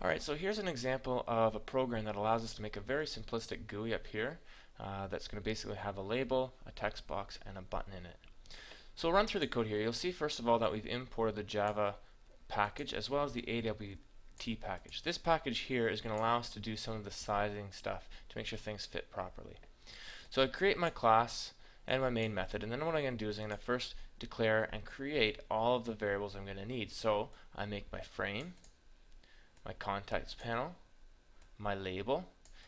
Alright, so here's an example of a program that allows us to make a very simplistic GUI up here that's going to basically have a label, a text box, and a button in it. So we'll run through the code here. You'll see first of all that we've imported the Java package as well as the AWT package. This package here is going to allow us to do some of the sizing stuff to make sure things fit properly. So I create my class and my main method, and then what I'm going to do is I'm going to first declare and create all of the variables I'm going to need. So I make my frame, my context panel, my label,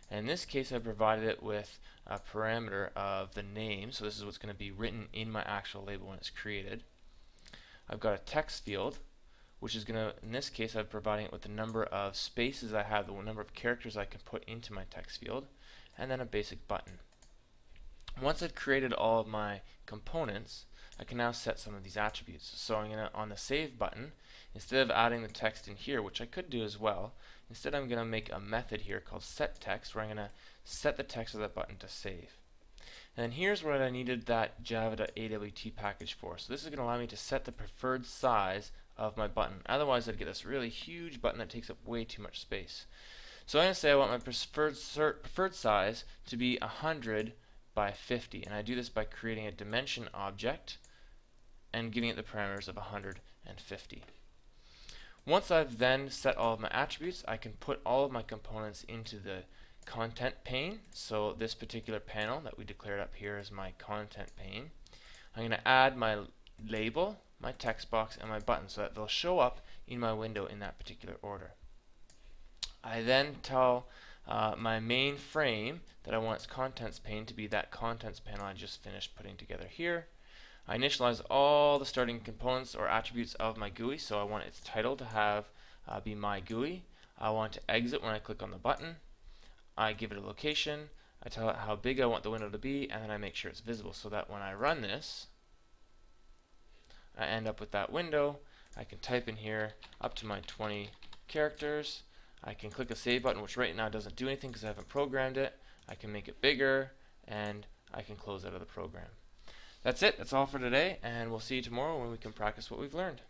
and in this case I provided it with a parameter of the name, so this is what's going to be written in my actual label when it's created. I've got a text field, which is going to, in this case I'm providing it with the number of spaces I have, the number of characters I can put into my text field, and then a basic button. Once I've created all of my components, I can now set some of these attributes. So I'm going to, on the save button, instead of adding the text in here, which I could do as well, instead I'm going to make a method here called setText where I'm going to set the text of that button to save. And then here's what I needed that java.awt package for. So this is going to allow me to set the preferred size of my button. Otherwise I'd get this really huge button that takes up way too much space. So I'm going to say I want my preferred size to be 100 by 50, and I do this by creating a dimension object and giving it the parameters of 150. Once I've then set all of my attributes, I can put all of my components into the content pane. So this particular panel that we declared up here is my content pane. I'm going to add my label, my text box, and my button so that they'll show up in my window in that particular order. I then tell my main frame that I want its contents pane to be that contents panel I just finished putting together here. I initialize all the starting components or attributes of my GUI, so I want its title to have be my GUI. I want to exit when I click on the button. I give it a location. I tell it how big I want the window to be, and then I make sure it's visible so that when I run this, I end up with that window. I can type in here up to my 20 characters. I can click the save button, which right now doesn't do anything because I haven't programmed it. I can make it bigger, and I can close out of the program. That's it. That's all for today, and we'll see you tomorrow when we can practice what we've learned.